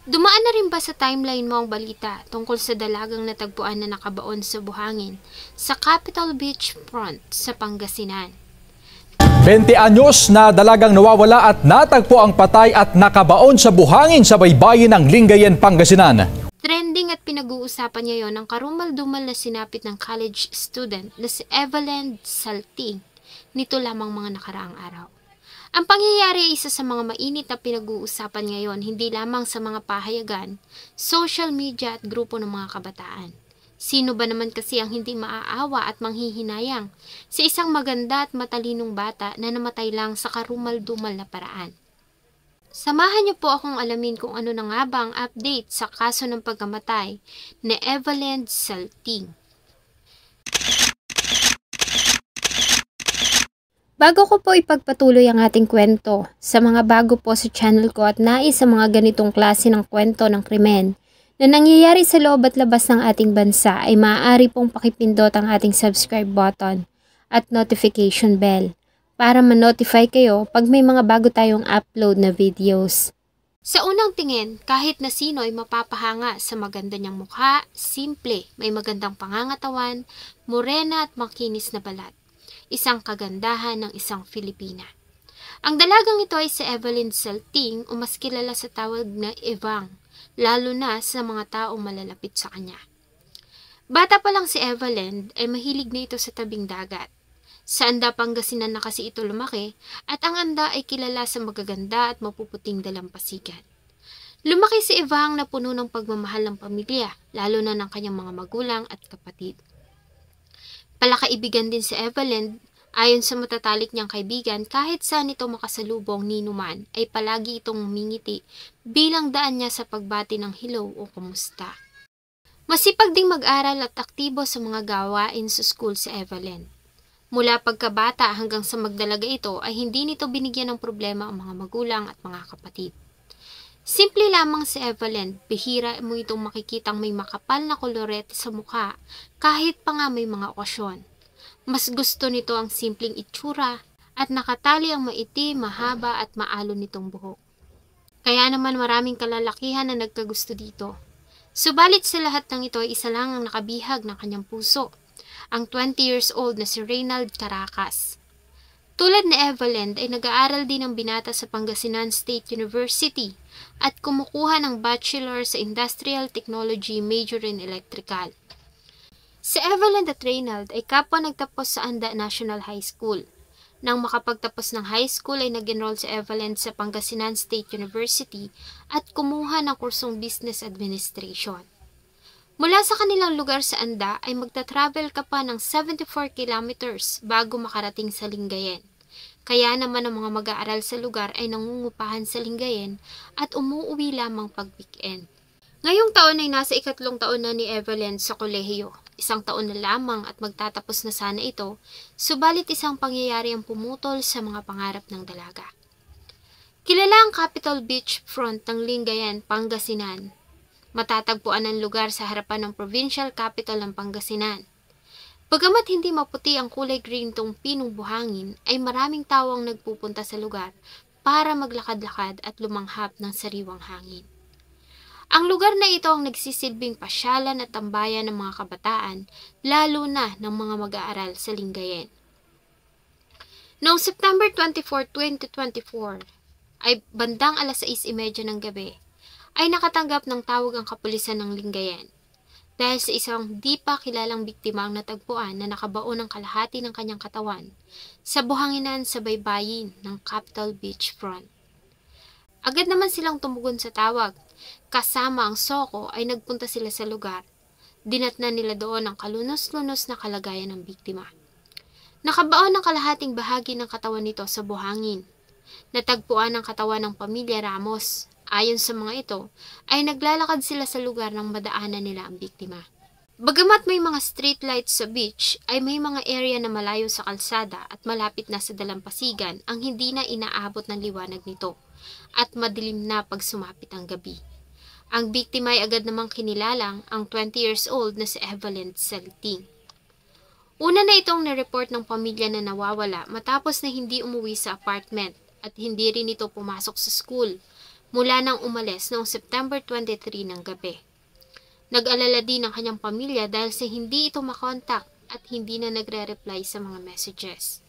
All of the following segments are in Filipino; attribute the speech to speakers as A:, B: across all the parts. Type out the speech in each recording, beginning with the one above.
A: Dumaan na rin ba sa timeline mo ang balita tungkol sa dalagang natagpuan na nakabaon sa buhangin sa Capitol Beach Front sa Pangasinan?
B: 20 anyos na dalagang nawawala at natagpo ang patay at nakabaon sa buhangin sa baybayin ng Lingayen, Pangasinan.
A: Trending at pinag-uusapan ngayon ang karumal-dumal na sinapit ng college student na si Evelyn Salting nito lamang mga nakaraang araw. Ang pangyayari ay isa sa mga mainit na pinag-uusapan ngayon hindi lamang sa mga pahayagan, social media at grupo ng mga kabataan. Sino ba naman kasi ang hindi maaawa at manghihinayang sa isang maganda at matalinong bata na namatay lang sa karumal-dumal na paraan? Samahan niyo po akong alamin kung ano na nga ba ang update sa kaso ng pagkamatay ni Evelyn Salting. Bago ko po ipagpatuloy ang ating kwento, sa mga bago po sa channel ko at nais sa mga ganitong klase ng kwento ng krimen na nangyayari sa loob at labas ng ating bansa ay maaari pong pakipindot ang ating subscribe button at notification bell para ma-notify kayo pag may mga bago tayong upload na videos. Sa unang tingin, kahit na sino ay mapapahanga sa maganda niyang mukha, simple, may magandang pangangatawan, morena at makinis na balat. Isang kagandahan ng isang Filipina. Ang dalagang ito ay si Evelyn Salting o mas kilala sa tawag na Evang, lalo na sa mga taong malalapit sa kanya. Bata pa lang si Evelyn ay mahilig na ito sa tabing dagat. Sa Anda, Pangasinan na kasi ito lumaki at ang Anda ay kilala sa magaganda at mapuputing dalampasigan. Lumaki si Evang na puno ng pagmamahal ng pamilya, lalo na ng kanyang mga magulang at kapatid. Palakaibigan din si Evelyn, ayon sa matatalik niyang kaibigan kahit saan ito makasalubong ni Numan ay palagi itong humingiti bilang daan niya sa pagbati ng hello o kumusta. Masipag ding mag-aral at aktibo sa mga gawain sa school si Evelyn. Mula pagkabata hanggang sa magdalaga ito ay hindi nito binigyan ng problema ang mga magulang at mga kapatid. Simple lamang si Evelyn, bihira mo itong makikitang may makapal na kolorete sa mukha kahit pa nga may mga okasyon. Mas gusto nito ang simpleng itsura at nakatali ang maitim, mahaba at maalon nitong buhok. Kaya naman maraming kalalakihan na nagkagusto dito. Subalit sa lahat ng ito ay isa lang ang nakabihag ng kanyang puso, ang 20 years old na si Reynald Caracas. Tulad ni Evelyn ay nag-aaral din ng binata sa Pangasinan State University at kumukuha ng Bachelor sa Industrial Technology major in Electrical. Si Evelyn at Reynald ay kapwa nagtapos sa Anda National High School. Nang makapagtapos ng high school ay nag-enroll si Evelyn sa Pangasinan State University at kumuha ng kursong Business Administration. Mula sa kanilang lugar sa Anda ay magta-travel ka pa ng 74 kilometers bago makarating sa Lingayen. Kaya naman ang mga mag-aaral sa lugar ay nangungupahan sa Lingayen at umuuwi lamang pag weekend. Ngayong taon ay nasa 3 taon na ni Evelyn sa kolehiyo. 1 taon na lamang at magtatapos na sana ito, subalit isang pangyayari ang pumutol sa mga pangarap ng dalaga. Kilala ang Capitol Beach Front ng Lingayen, Pangasinan. Matatagpuan ang lugar sa harapan ng provincial capital ng Pangasinan. Bagamat hindi maputi ang kulay green tong pinong buhangin, ay maraming tao ang nagpupunta sa lugar para maglakad-lakad at lumanghap ng sariwang hangin. Ang lugar na ito ang nagsisilbing pasyalan at tambayan ng mga kabataan, lalo na ng mga mag-aaral sa Lingayen. Noong September 24, 2024, ay bandang alas 6:30 ng gabi, ay nakatanggap ng tawag ang kapulisan ng Lingayen dahil sa isang di pa kilalang biktima ang natagpuan na nakabaon ng kalahati ng kanyang katawan sa buhanginan sa baybayin ng Capitol Beach Front. Agad naman silang tumugon sa tawag. Kasama ang Soko ay nagpunta sila sa lugar. Dinatnan nila doon ang kalunos-lunos na kalagayan ng biktima. Nakabaon ang kalahating bahagi ng katawan nito sa buhangin. Natagpuan ang katawan ng pamilya Ramos. Ayon sa mga ito, ay naglalakad sila sa lugar ng madaanan nila ang biktima. Bagamat may mga street lights sa beach, ay may mga area na malayo sa kalsada at malapit na sa dalampasigan ang hindi na inaabot ng liwanag nito at madilim na pag sumapit ang gabi. Ang biktima ay agad namang kinilalang ang 20 years old na si Evelyn Salting. Una na itong nireport ng pamilya na nawawala matapos na hindi umuwi sa apartment at hindi rin ito pumasok sa school. mula nang umalis noong September 23 ng gabi. Nag-alala din ang kanyang pamilya dahil sa hindi ito makontak at hindi na nagre-reply sa mga messages.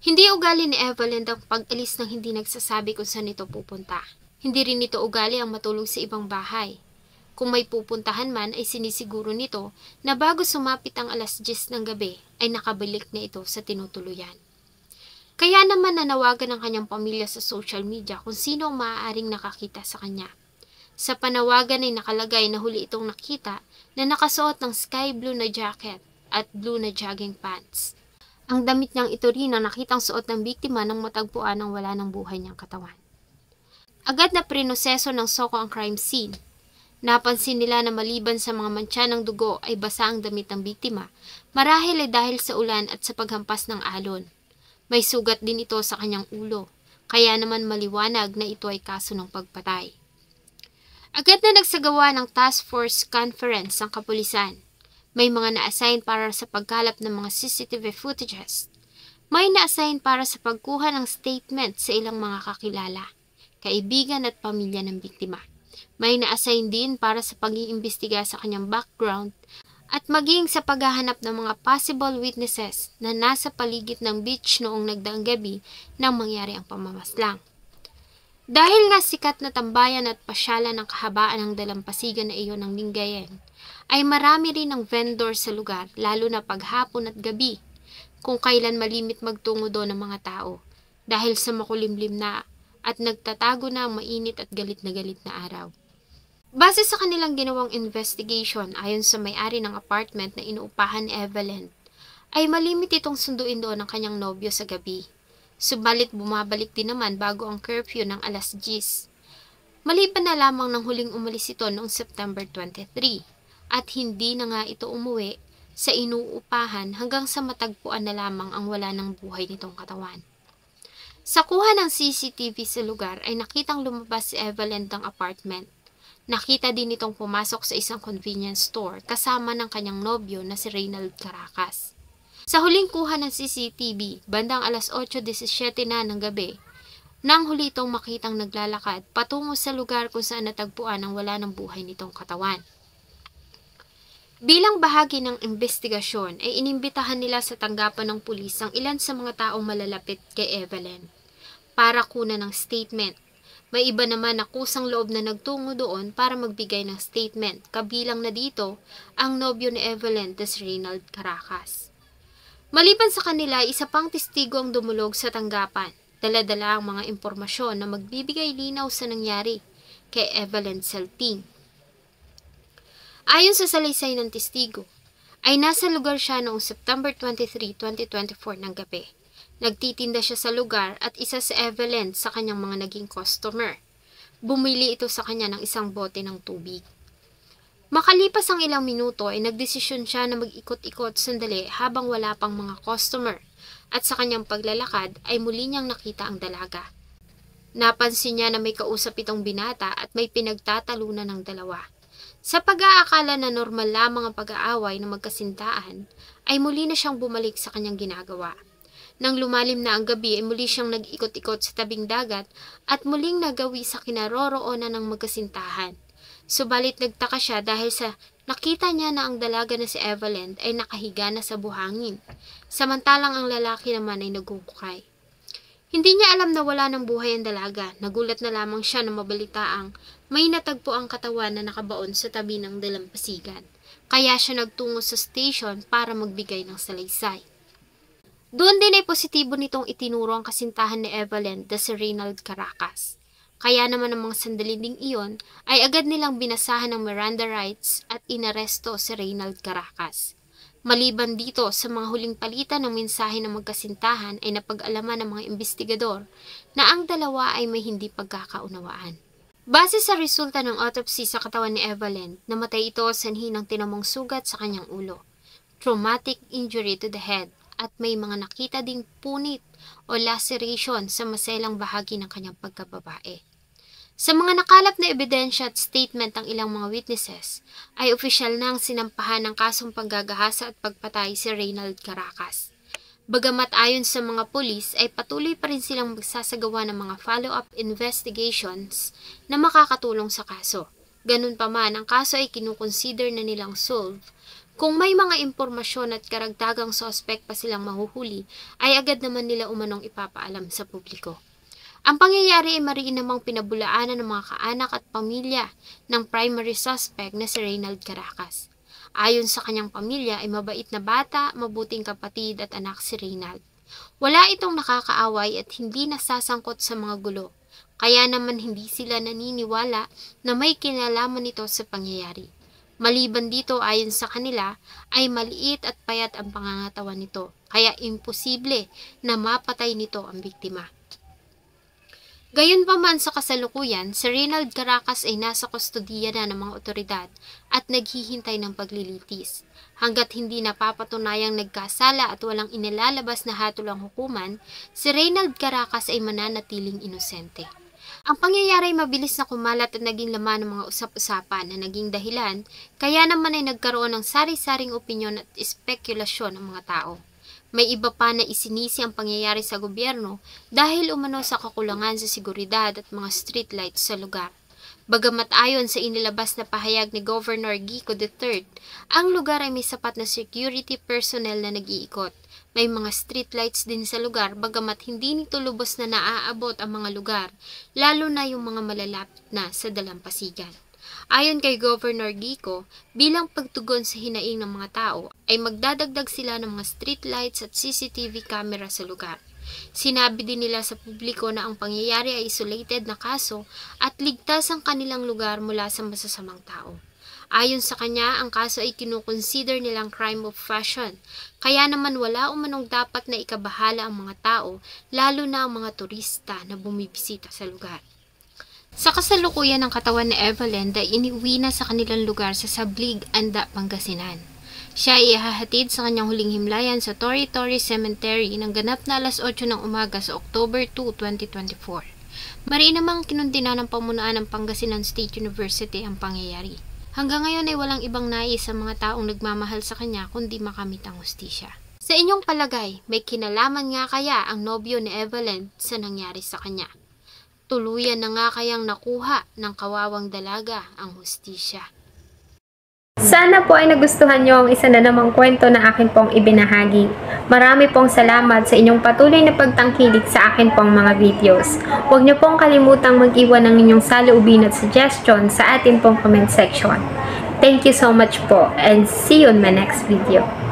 A: Hindi ugali ni Evelyn ang pag-alis ng hindi nagsasabi kung saan ito pupunta. Hindi rin ito ugali ang matulog sa ibang bahay. Kung may pupuntahan man ay sinisiguro nito na bago sumapit ang alas 10 ng gabi ay nakabalik na ito sa tinutuluyan. Kaya naman nanawagan ang kanyang pamilya sa social media kung sino ang maaaring nakakita sa kanya. Sa panawagan ay nakalagay na huli itong nakita na nakasuot ng sky blue na jacket at blue na jogging pants. Ang damit niyang ito rin ang nakitang suot ng biktima nang matagpuan ang wala ng buhay niyang katawan. Agad na prinoseso ng SOCO ang crime scene. Napansin nila na maliban sa mga mantsa ng dugo ay basa ang damit ng biktima, marahil ay dahil sa ulan at sa paghampas ng alon. May sugat din ito sa kanyang ulo, kaya naman maliwanag na ito ay kaso ng pagpatay. Agad na nagsagawa ng task force conference ang kapulisan. May mga na-assign para sa pagkalap ng mga CCTV footages. May na-assign para sa pagkuha ng statement sa ilang mga kakilala, kaibigan at pamilya ng biktima. May na-assign din para sa pag-iimbestiga sa kanyang background at maging sa paghahanap ng mga possible witnesses na nasa paligid ng beach noong nagdaang gabi nang mangyari ang pamamaslang. Dahil nga sikat na tambayan at pasyalan ng kahabaan ng dalampasigan na iyon ng Lingayen, ay marami rin ang vendor sa lugar lalo na paghapon at gabi kung kailan malimit magtungo doon ng mga tao dahil sa makulimlim na at nagtatago na ang mainit at galit na araw. Base sa kanilang ginawang investigation ayon sa may-ari ng apartment na inuupahan ni Evelyn, ay malimit itong sunduin doon ng kanyang nobyo sa gabi. Subalit bumabalik din naman bago ang curfew ng alas 10. Maliban na lamang ng huling umalis ito noong September 23 at hindi na nga ito umuwi sa inuupahan hanggang sa matagpuan na lamang ang wala ng buhay nitong katawan. Sa kuha ng CCTV sa lugar ay nakitang lumabas si Evelyn ng apartment. Nakita din itong pumasok sa isang convenience store kasama ng kanyang nobyo na si Reynald Caracas. Sa huling kuha ng CCTV, bandang alas 8:17 na ng gabi, nang huli itong makitang naglalakad patungo sa lugar kung saan natagpuan ang wala ng buhay nitong katawan. Bilang bahagi ng investigasyon ay inimbitahan nila sa tanggapan ng pulis ang ilan sa mga taong malalapit kay Evelyn para kunan ng statement. May iba naman na kusang loob na nagtungo doon para magbigay ng statement, kabilang na dito ang nobyo ni Evelyn, si Reynald Caracas. Maliban sa kanila, isa pang testigo ang dumulog sa tanggapan. Dala-dala ang mga impormasyon na magbibigay linaw sa nangyari kay Evelyn Celting. Ayon sa salaysay ng testigo, ay nasa lugar siya noong September 23, 2024 ng gabi. Nagtitinda siya sa lugar at isa si Evelyn sa kanyang mga naging customer. Bumili ito sa kanya ng isang bote ng tubig. Makalipas ang ilang minuto ay nagdesisyon siya na mag-ikot-ikot sandali habang wala pang mga customer at sa kanyang paglalakad ay muli niyang nakita ang dalaga. Napansin niya na may kausap itong binata at may pinagtatalunan ng dalawa. Sa pag-aakala na normal lamang ang pag-aaway ng magkasintaan, ay muli na siyang bumalik sa kanyang ginagawa. Nang lumalim na ang gabi ay muli siyang nag-ikot-ikot sa tabing dagat at muling nagawi sa kinaroroonan ng magkasintahan. Subalit nagtaka siya dahil sa nakita niya na ang dalaga na si Evelyn ay nakahiga na sa buhangin, samantalang ang lalaki naman ay nagkukukay. Hindi niya alam na wala ng buhay ang dalaga, nagulat na lamang siya na mabalitaang may natagpo ang katawan na nakabaon sa tabi ng dalampasigan, kaya siya nagtungo sa station para magbigay ng salaysay. Doon din ay positibo nitong itinuro ang kasintahan ni Evelyn, si Reynald Caracas. Kaya naman ang mga sandali ding iyon ay agad nilang binasahan ng Miranda rights at inaresto si Reynald Caracas. Maliban dito sa mga huling palitan ng mensahe ng magkasintahan ay napag-alaman ng mga investigador na ang dalawa ay may hindi pagkakaunawaan. Base sa resulta ng autopsy sa katawan ni Evelyn, namatay ito sanhi ng tinamong sugat sa kanyang ulo, traumatic injury to the head, at may mga nakita ding punit o laceration sa maselang bahagi ng kanyang pagkababae. Sa mga nakalap na ebidensya at statement ng ilang mga witnesses, ay opisyal na ang sinampahan ng kasong panggagahasa at pagpatay si Reynald Caracas. Bagamat ayon sa mga pulis ay patuloy pa rin silang magsasagawa ng mga follow-up investigations na makakatulong sa kaso. Ganun pa man, ang kaso ay kinukonsider na nilang solved. Kung may mga impormasyon at karagdagang suspect pa silang mahuhuli, ay agad naman nila umanong ipapaalam sa publiko. Ang pangyayari ay mariin namang pinabulaanan ng mga kaanak at pamilya ng primary suspect na si Reynald Caracas. Ayon sa kanyang pamilya ay mabait na bata, mabuting kapatid at anak si Reynald. Wala itong nakakaaway at hindi nasasangkot sa mga gulo. Kaya naman hindi sila naniniwala na may kinalaman nito sa pangyayari. Maliban dito ayon sa kanila ay maliit at payat ang pangangatawan nito. Kaya imposible na mapatay nito ang biktima. Gayunpaman sa kasalukuyan, si Reynald Caracas ay nasa kustodiya na ng mga otoridad at naghihintay ng paglilitis. Hanggat hindi napapatunayang nagkasala at walang inilalabas na hatol ang hukuman, si Reynald Caracas ay mananatiling inosente. Ang pangyayari ay mabilis na kumalat at naging laman ng mga usap-usapan na naging dahilan, kaya naman ay nagkaroon ng sari-saring opinyon at espekulasyon ng mga tao. May iba pa na isinisi ang pangyayari sa gobyerno dahil umano sa kakulangan sa seguridad at mga streetlights sa lugar. Bagamat ayon sa inilabas na pahayag ni Governor Gico III, ang lugar ay may sapat na security personnel na nag-iikot. May mga streetlights din sa lugar bagamat hindi nito lubos na naaabot ang mga lugar, lalo na yung mga malalapit na sa dalampasigan. Ayon kay Governor Gico, bilang pagtugon sa hinaing ng mga tao, ay magdadagdag sila ng mga streetlights at CCTV camera sa lugar. Sinabi din nila sa publiko na ang pangyayari ay isolated na kaso at ligtas ang kanilang lugar mula sa masasamang tao. Ayon sa kanya, ang kaso ay kinukonsider nilang crime of passion, kaya naman wala umanong dapat na ikabahala ang mga tao, lalo na ang mga turista na bumibisita sa lugar. Sa kasalukuyan ng katawan ni Evelyn ay iniuwi na sa kanilang lugar sa Sablig, Anda, Pangasinan. Siya ay ihahatid sa kanyang huling himlayan sa Torre Cemetery ng ganap na alas 8 ng umaga sa October 2, 2024. Mariin namang kinundina ng pamunuan ng Pangasinan State University ang pangyayari. Hanggang ngayon ay walang ibang nais sa mga taong nagmamahal sa kanya kundi makamit ang hustisya. Sa inyong palagay, may kinalaman nga kaya ang nobyo ni Evelyn sa nangyari sa kanya? Tuluyan na nga kayang nakuha ng kawawang dalaga ang hustisya.
C: Sana po ay nagustuhan nyo ang isa na namang kwento na akin pong ibinahagi. Marami pong salamat sa inyong patuloy na pagtangkilik sa akin pong mga videos. Huwag nyo pong kalimutang mag-iwan ng inyong saloobin at suggestion sa atin pong comment section. Thank you so much po and see you in my next video.